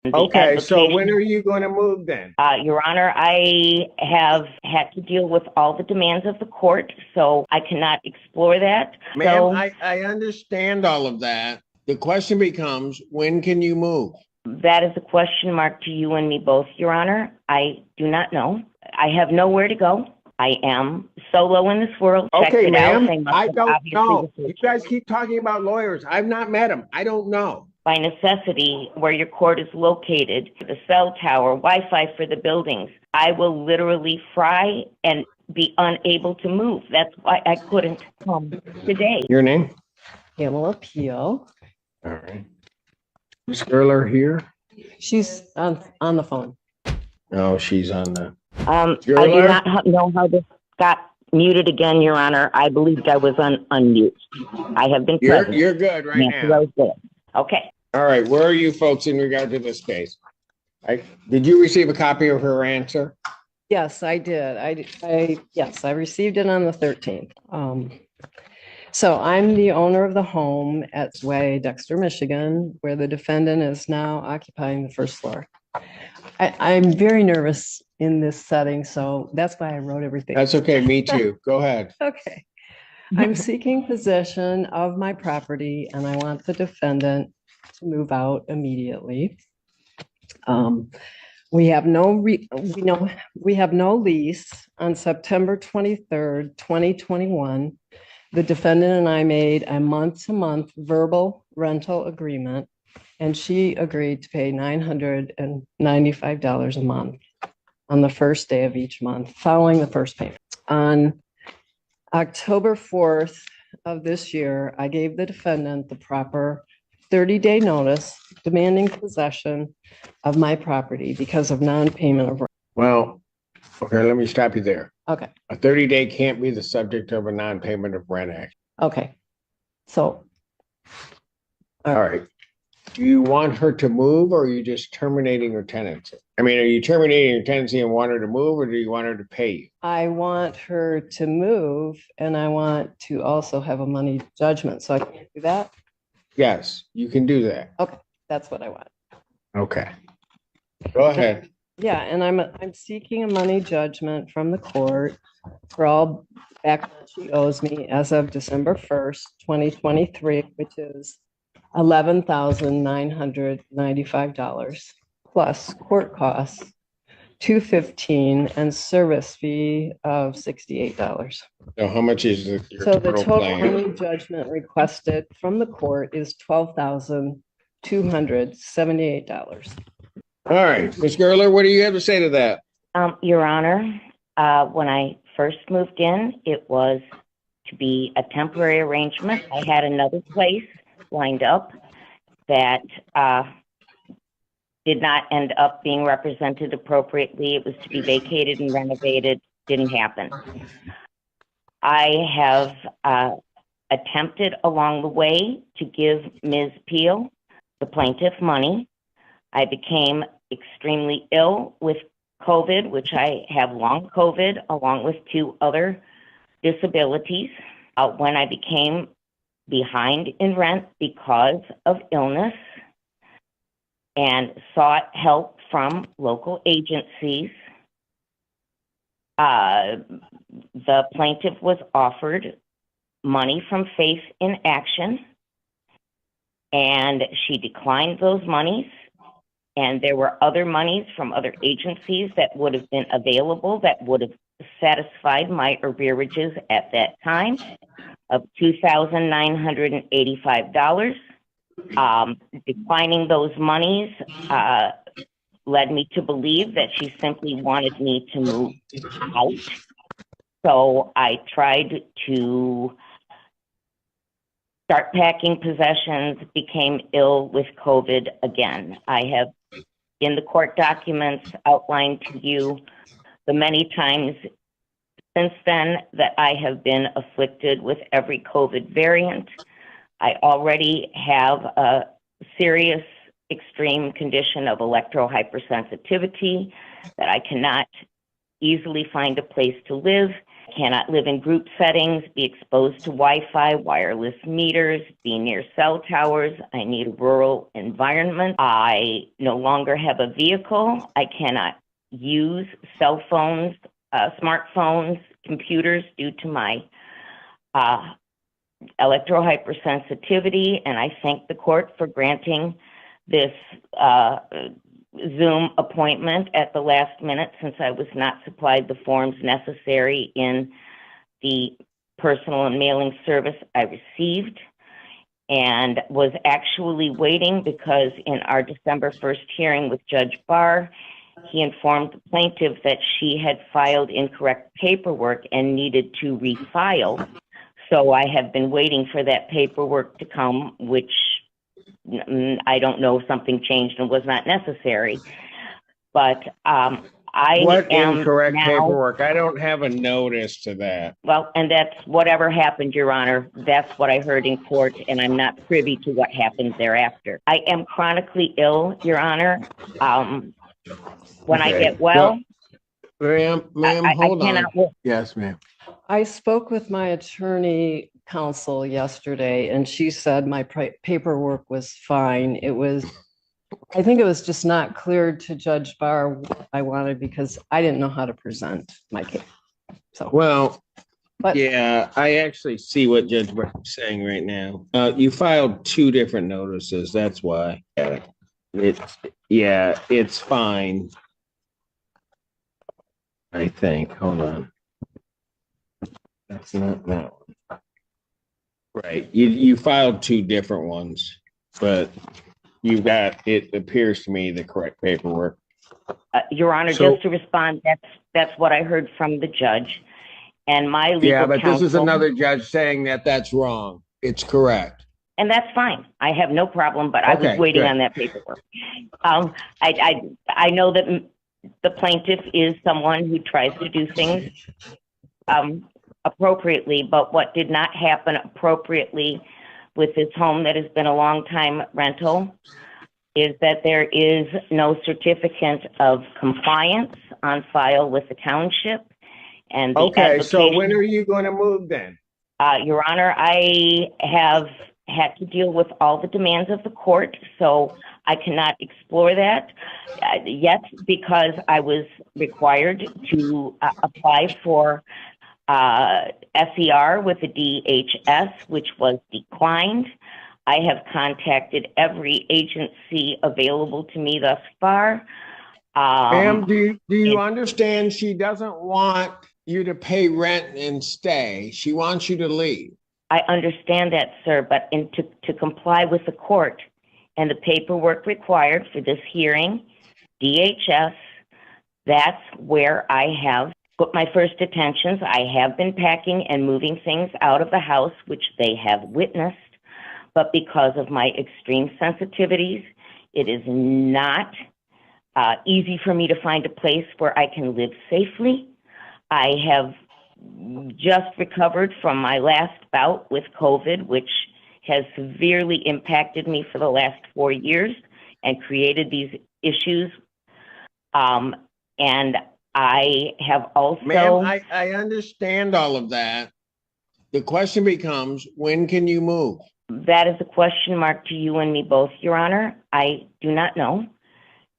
The Okay, so when application, are you going to move then? Your Honor, I have had to deal with all the demands of the court, so I cannot explore that. Ma'am, So I understand all of that. The question becomes, when can you move? that is a question mark to you and me both, Your Honor. I do not know. I have nowhere to go. I am solo in this world. Checked Okay, it out. ma'am, They must I have don't obviously know. You researched it. guys keep talking about lawyers. I've not met them. I don't know. By necessity, where your court is located, the cell tower, Wi-Fi for the buildings, I will literally fry and be unable to move. That's why I couldn't come today. Your name? Pamela Peel. All right. Ms. Gerler here? She's on the phone. No, she's on the. I do Gerler? not know how this got muted again, Your Honor. I believed I was unmute. I have been present. You're good right Nancy now. Rose there. Okay. All right, where are you folks in regard to this case? Did you receive a copy of her answer? Yes, I did. Yes, I received it on the 13th. So I'm the owner of the home at Way, Dexter, Michigan, where the defendant is now occupying the first floor. I'm very nervous in this setting, so that's why I wrote everything. That's okay, me too. Go ahead. Okay. I'm seeking possession of my property and I want the defendant to move out immediately. We have no lease. On September 23rd, 2021. The defendant and I made a month-to-month verbal rental agreement, and she agreed to pay $995 a month on the first day of each month following the first payment. On October 4th of this year, I gave the defendant the proper 30-day notice demanding possession of my property because of non-payment of rent. Well, okay, let me stop you there. Okay, A 30-day can't be the subject of a non-payment of rent act. okay. So, All right. Do you want her to move or are you just terminating her tenancy? I mean, are you terminating her tenancy and want her to move or do you want her to pay you? I want her to move and I want to also have a money judgment. So I can do that. Yes, you can do that. Okay, that's what I want. Okay. Go ahead. Yeah, and I'm seeking a money judgment from the court for all back that she owes me as of December 1st, 2023, which is $11,995 plus court costs, $215, and service fee of $68. So how much is your So the total claim? money judgment requested from the court is $12,278. All right, Ms. Gerler, what do you have to say to that? Your Honor, when I first moved in, it was to be a temporary arrangement. I had another place lined up that did not end up being represented appropriately. It was to be vacated and renovated. Didn't happen. I have attempted along the way to give Ms. Peel, the plaintiff, money. I became extremely ill with COVID, which I have long COVID, along with 2 other disabilities. When I became behind in rent because of illness and sought help from local agencies, the plaintiff was offered money from Faith in Action, and she declined those monies. And there were other monies from other agencies that would have been available that would have satisfied my arrearages at that time of $2,985. Declining those monies led me to believe that she simply wanted me to move out. So I tried to start packing possessions, became ill with COVID again. I have, in the court documents, outlined to you the many times since then that I have been afflicted with every COVID variant. I already have a serious extreme condition of electrohypersensitivity that I cannot easily find a place to live. cannot live in group settings, be exposed to Wi-Fi, wireless meters, be near cell towers. I need a rural environment. I no longer have a vehicle. I cannot use cell phones, smartphones, computers due to my electrohypersensitivity, and I thank the court for granting this Zoom appointment at the last minute, since I was not supplied the forms necessary in the personal and mailing service I received, and was actually waiting because in our December 1st hearing with Judge Barr, he informed the plaintiff that she had filed incorrect paperwork and needed to refile. So I have been waiting for that paperwork to come, which I don't know if something changed and was not necessary. But What am incorrect now, paperwork? I don't have a notice to that. well, and that's whatever happened, Your Honor. That's what I heard in court, and I'm not privy to what happened thereafter. I am chronically ill, Your Honor. When I Okay. get well, Ma'am, I hold on. cannot work. Yes, ma'am. I spoke with my attorney counsel yesterday, and she said my paperwork was fine. I think it was just not clear to Judge Barr what I wanted because I didn't know how to present my case. So, Well, but yeah, I actually see what Judge Barr is saying right now. You filed 2 different notices. That's why. It's fine. I think. Hold on. That's not that one. Right. You filed 2 different ones, but you've got, it appears to me, the correct paperwork. Your Honor, So- just to respond, that's what I heard from the judge. And my legal Yeah, but counsel, this is another judge saying that that's wrong. It's correct. and that's fine. I have no problem, but I was Okay, waiting good. on that paperwork. I know that the plaintiff is someone who tries to do things appropriately, but what did not happen appropriately with this home that has been a long time rental is that there is no certificate of compliance on file with the township. And the Okay, so application- when are you going to move then? Your Honor, I have had to deal with all the demands of the court, so I cannot explore that yet because I was required to apply for SER with the DHS, which was declined. I have contacted every agency available to me thus far. Ma'am, do you understand she doesn't want you to pay rent and stay? She wants you to leave. I understand that, sir, but to comply with the court and the paperwork required for this hearing, DHS, that's where I have put my first attentions. I have been packing and moving things out of the house, which they have witnessed, but because of my extreme sensitivities, it is not easy for me to find a place where I can live safely. I have just recovered from my last bout with COVID, which has severely impacted me for the last 4 years and created these issues. And I have also... Ma'am, I understand all of that. The question becomes, when can you move? That is a question mark to you and me both, Your Honor. I do not know.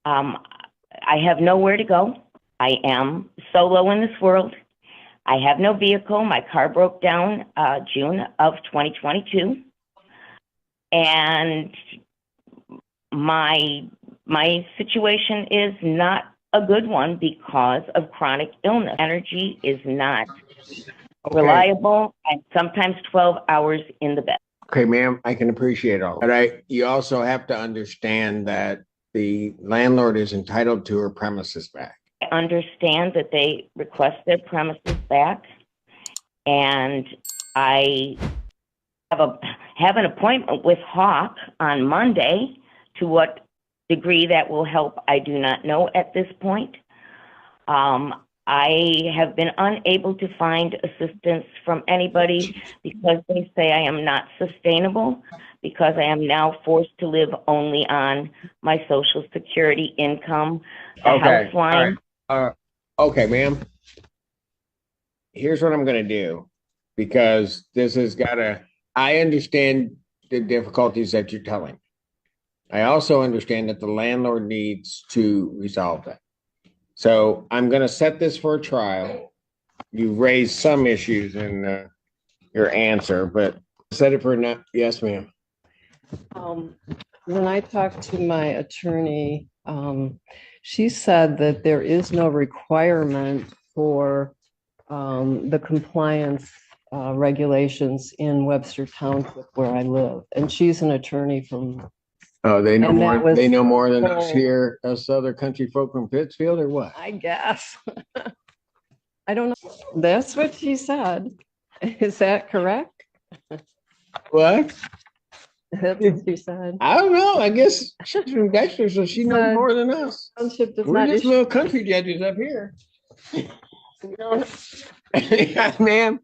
I have nowhere to go. I am solo in this world. I have no vehicle. My car broke down June of 2022. And my situation is not a good one because of chronic illness. Energy is not reliable, and sometimes 12 hours in the bed. Okay, ma'am, I can appreciate all. But you also have to understand that the landlord is entitled to her premises back. I understand that they request their premises back, and I have an appointment with Hawk on Monday. To what degree that will help, I do not know at this point. I have been unable to find assistance from anybody because they say I am not sustainable, because I am now forced to live only on my Social Security income, the house line. Okay, ma'am. here's what I'm gonna do, because this has gotta, I understand the difficulties that you're telling. I also understand that the landlord needs to resolve that. So I'm gonna set this for a trial. You've raised some issues in your answer, but set it for not, yes, ma'am. When I talked to my attorney, she said that there is no requirement for the compliance regulations in Webster Township where I live. And she's an attorney from, Oh, they know And that more, was- they know more than us Oh. here, us other country folk from Pittsfield, or what? I guess. I don't know. That's what she said. Is that correct? What? That's what she said. I don't know. I guess she's from Dexter, so she knows more than us. Township does We're not just issue. little country judges up here. You know? Yeah, ma'am.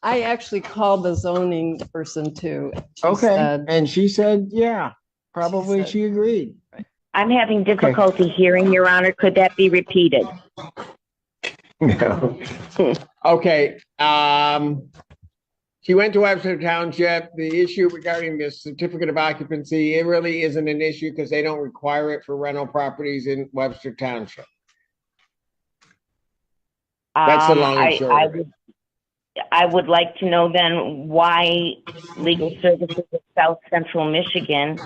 I actually called the zoning person too. She Okay, said- and she said, yeah, probably said- she agreed. I'm having difficulty hearing, Your Honor. Could that be repeated? No. Okay, she went to Webster Township. The issue regarding the certificate of occupancy, it really isn't an issue because they don't require it for rental properties in Webster Township. That's the long and short of it. I would like to know then why Legal Services of South Central Michigan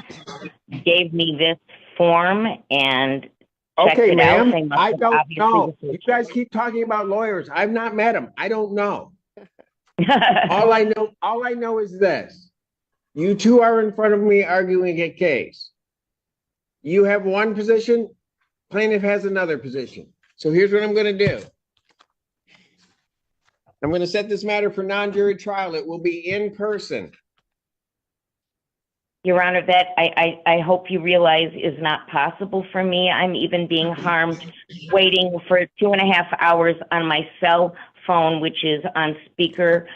gave me this form and checked Okay, it out. They ma'am, must I have don't obviously know. researched You guys keep talking about lawyers. I've not met them. I don't know. All I know is this. You two are in front of me arguing a case. You have one position, plaintiff has another position. So here's what I'm gonna do. I'm gonna set this matter for non-jury trial. It will be in person. Your Honor, that I hope you realize is not possible for me. I'm even being harmed waiting for 2.5 hours on my cell phone, which is on speaker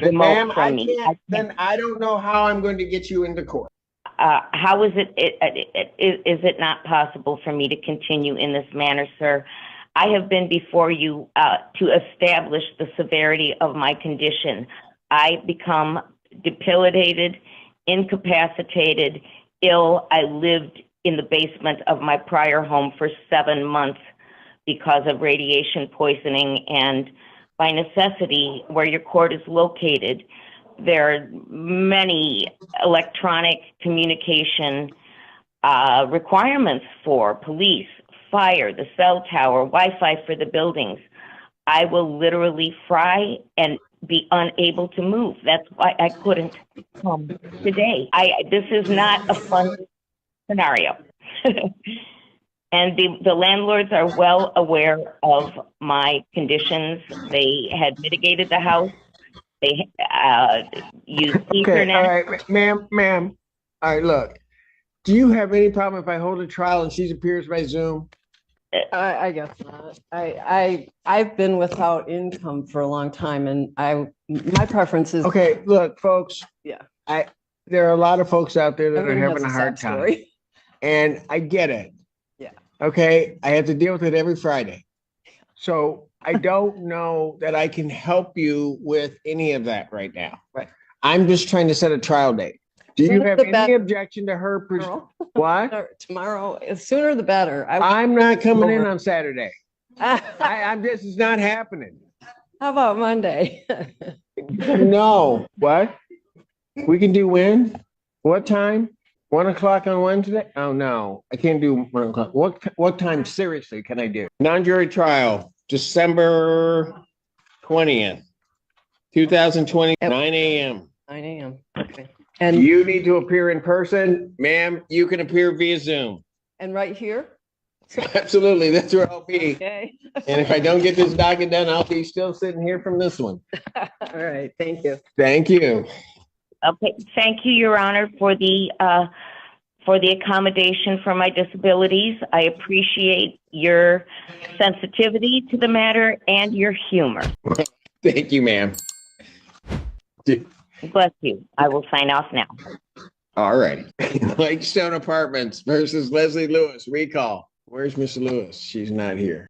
remote Ma'am, from me. then I don't know how I'm going to get you into court. How is is it not possible for me to continue in this manner, sir? I have been before you to establish the severity of my condition. I become debilitated, incapacitated, ill. I lived in the basement of my prior home for 7 months because of radiation poisoning, and by necessity, where your court is located, there are many electronic communication requirements for police, fire, the cell tower, Wi-Fi for the buildings. I will literally fry and be unable to move. That's why I couldn't come today. This is not a fun scenario. And the landlords are well aware of my conditions. They had mitigated the house. They used Ethernet. All right, ma'am. All right, look. Do you have any problem if I hold a trial and she appears by Zoom? I guess not. I've been without income for a long time, and my preference is. Okay, look, folks. Yeah. There are a lot of folks out there that are Everyone having a has hard sad time, story. and I get it. Yeah. Okay, I have to deal with it every Friday. So I don't know that I can help you with any of that right now. Right. I'm just trying to set a trial date. Do you Sooner have the any better. objection to her? Tomorrow, What? tomorrow, the sooner the better. I'm not coming in on Saturday. How I'm this is not happening. about Monday? No. What? We can do when? What time? 1 o'clock on Wednesday? Oh no, I can't do 1 o'clock. What time seriously can I do? Non-jury trial, December 20th, 2020, 9 a.m. 9 a.m. Okay. And You need to appear in person, ma'am. You can appear via Zoom. right here? Absolutely, that's where I'll be. Okay. And if I don't get this docket done, I'll be still sitting here from this one. All right. Thank you. Thank you. Okay, thank you, Your Honor, for the accommodation for my disabilities. I appreciate your sensitivity to the matter and your humor. Thank you, ma'am. Bless you. I will sign off now. All right. Lakestone Apartments versus Leslie Lewis, recall. Where's Miss Lewis? She's not here.